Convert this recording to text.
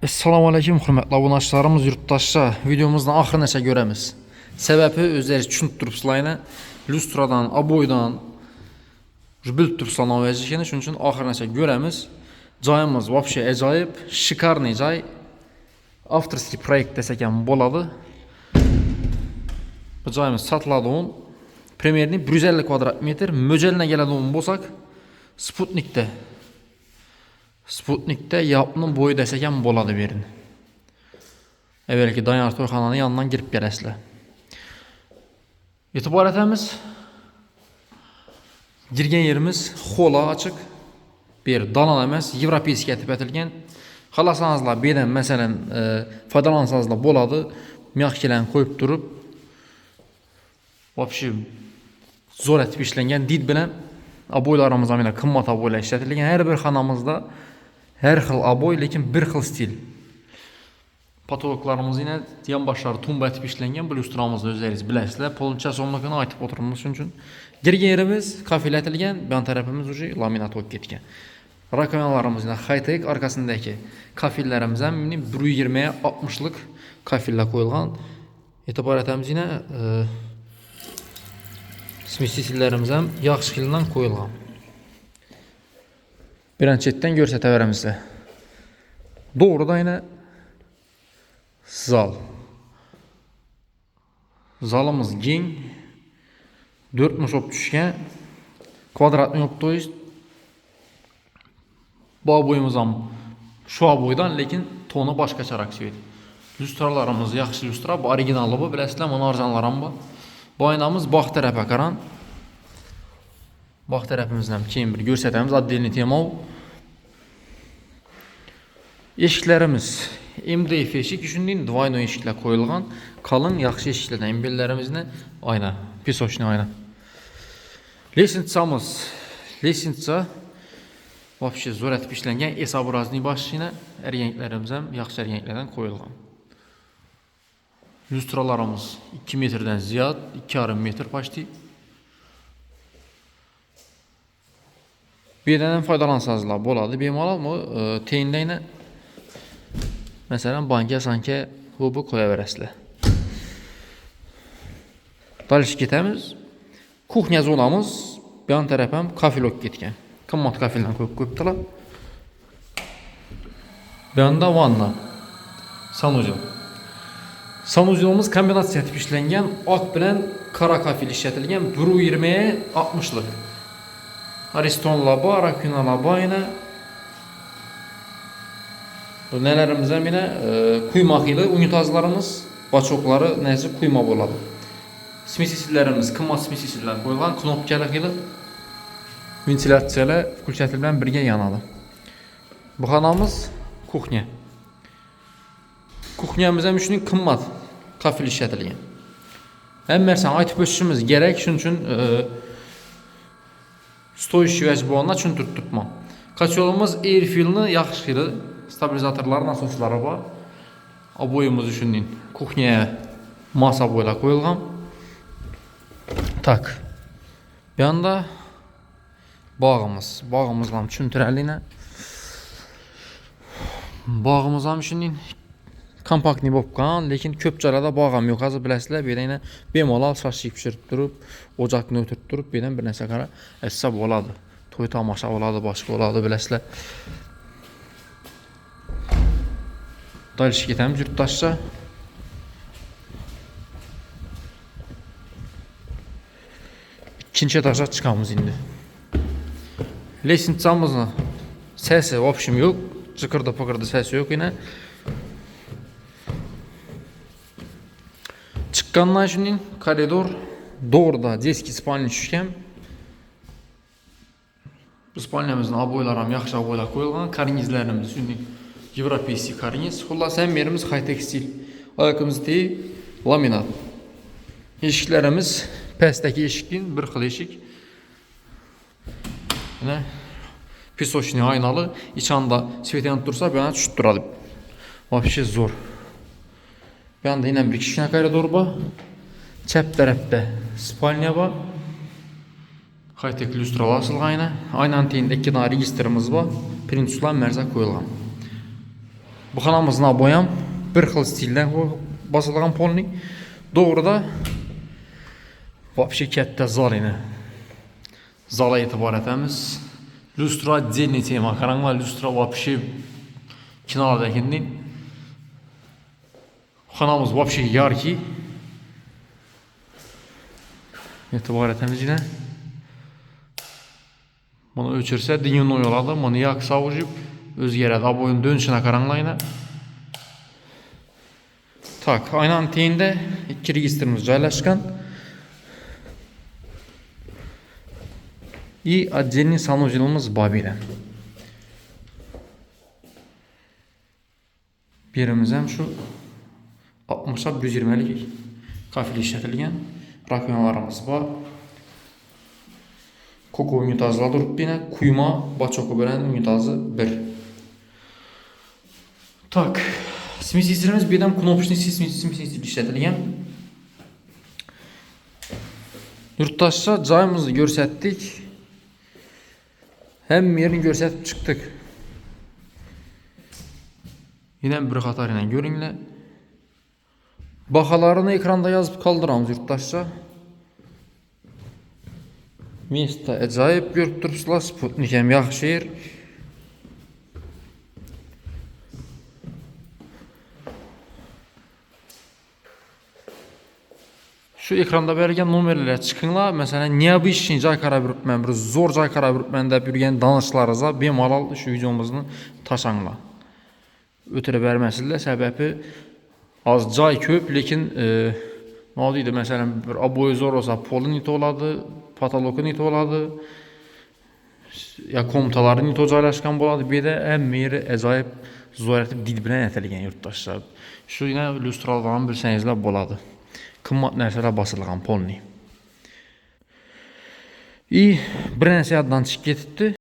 Assalamu alaykum hörmətli abunəçilərimiz, yurtdaşlar. Videomuzdan axırınaça görəmiz. Səbəbi özləri düşündürübsüzlər. Lustradan, aboydan bilib durubsuzlar vəziyyətini, şunun üçün axırınaça görəmiz. Cayımız vəbşə əcayib, şikarlı cay. Avtorski proyekt desəkən boladı. Bu cayımız satıladı onun. Premyerini 150 kvadrat metr, möcəlinə gələdi onun bolsaq Sputnik'te yapının boyu desəkən boladı verin. Əvvəlki Danyar Toyxananın yanından girib gələsilə. İtibarətəmiz girgən yerimiz xola açıq. Bir dalan əməz, Evropiski ətib ətilgən. Xalasanızla bedən məsələn faydalansanızla boladı. Miyaqkilən qoyub durub. Vəbşi zor ətib işləngən did bilən aboylarımızdan belə qımmat aboyla işlətilgən. Hər bir xanamızda her xil aboy, lekin bir xil stil. Patologlarımız yine yan başları tumba etib işlənген bu lustramızda özləriz biləsizlər. Polunça sonluğuna aytıb oturmuş üçün. Girgən yerimiz kafilə etilgən, yan tərəfimiz ucu laminat ok getgən. Rakamlarımız yine high-tech, arkasındakı kafillerimizdən 120'ye 60'lık kafillə qoyulğan. Etibarətimiz yine smisisillərimizdən yağ şəkilindən qoyulğan. Bir an chatten görsətəvərəm sizə. Doğru da yine zal. Zalımız gen 4 musop düşkən. Kvadratlı yok to есть. Bu boyumuzdan şu boydan lekin tonu başqa çaraq sevdi. Lustralarımız yaxşı lustra, bu orijinallı bu, biləsizlər, onun arzanlaram bu. Bu aynamız bax tərəfə qaran. Bax tərəfimizdən keyin bir görsətəmiz addelini tema o. Eşiklərimiz MDF eşik düşündüyün dvayno eşiklə qoyulğan kalın yaxşı eşiklərdən embellərimizlə ayna, pisoçni ayna. Lesintsa vəbşi zor ətib işləngən esaburazni başçıyla ərgənglərimizdən yaxşı ərgənglərdən qoyulğan. Lustralarımız 2 metrdən ziyad, 2,5 metr başlayıb. Birdən faydalansanızlar boladı. Bemalal mı? Teyində yine məsələn banka sanki hubu qoya verəsilə. Daliş getəmiz. Kuxnya zonamız yan tərəfəm kafilok getgən. Qımmat kafildən qoyubdular. Bir anda vanna. Sanuzel. Sanuzelimiz kombinasiya etib işlənən ak bilən qara kafil işlətilgən 120'ye 60'lık. Ariston laba, Rakuna laba yine. Bu nələrimizdən yine kuymaq ilə unitazlarımız, baçokları nəzi kuyma boladı. Smisisillərimiz, qımmat smisisillər qoyulan knopkalıq ilə ventilasiyalı включателdən birgə yanadı. Bu xanamız kuxnya. Kuxnyamızdan üçün qımmat kafil işlətilgən. Əmmərsən aytıb ölçüşümüz gərək, şunun üçün stoyuş vəcib olanlar üçün tutma. Kaçyolumuz airfill'ını yaxşı stabilizatorlar, nasosları var. Aboyumuz düşündüyün kuxnyaya masa boyla qoyulğan. Tak. Bir anda bağımızla çüntürəli bağımızla düşündüyün kompaktni bopqan, lekin köp carada bağam yox, azı biləsizlər, bir yine bemalal saçı pişirib durub, ocaqını ötürüb durub, bir nəsə qara əsəb oladı. Toy tamaşa oladı, başqa oladı, biləsizlər. Daliş getəmiz yurtdaşca. İkinci etaja çıxamız indi. Lesintçamızın səsi vəbşim yox, çıqırdı pıqırdı səsi yox yine. Çıqqandan şimdi koridor doğruda deski spalni düşkən. Bu spalnimizin aboylarım yaxşı aboylar qoyulğan. Karnizlərimiz şimdi Evropiski karniz. Xullas hem yerimiz high-tech stil. Ayakımız deyil, laminat. Eşiklərimiz pəstəki eşikin bir xil eşik. Yine pisoçni aynalı. İçanda svetlana dursa bir yana düşüttüradı. Vəbşi zor. Bir anda yine bir kişine koridor var. Çəp tərəfdə spalnya var. High-tech lustralar asılğan yine. Aynanın teyində 2 dana registrimiz var. Printuslar mərzə qoyulğan. Bu xanamızın aboyam bir xil stildən basılğan polni. Doğruda вообще katta zal yine. Zala etibar etemiz. Lustra отдельный tema. Karanlığa lustra вообще kinardakinin. Xanamız вообще yarki. Etibar etemiz yine. Bunu ölçürse dinin oyaladı. Bunu yak savucup özgərədi. Aboyun dönüşünə karanlayına. Tak, aynanın teyində iki registrimiz joylashgan. И отдельный санузелimiz Babilen. Birimiz hem şu 60-120'lik kafeli işletilgen rakonalarımız var. Koko unitazlar durup yine kuyma baçoku bilen unitazı bir. Tak, smesislerimiz birden knopçlu smesisler işletilgen. Yurttaşça cayımızı görsettik. Hem yerini gösterip çıktık. Yine bir qatar ilə görünlə. Baxalarını ekranda yazıp kaldıramız yurttaşça. Место acayip görüp durupsuzlar. Sputnik hem yaxşı yer. Şu ekranda verilgen numarlara çıkınlar. Mesela neobычный cay kara bürütmen, bir zor cay kara bürütmen de bürgen danışlarıza bemalal şu videomuzunu taşanla. Ötürü verməsilə səbəbi az cay köp, lekin ne oldu mesela bir aboyu zor olsa polu nit oladı, patoloku nit oladı, ya komutaları nit caylaşkan boladı, bir de en meyri acayip zor etip didbinə nətəligən yurttaşlar. Şu yine lustralardan bir sənizlə boladı. Qımmat nərsələ basılğan polni. Bir nəsə yaddan çıxıb getibdi.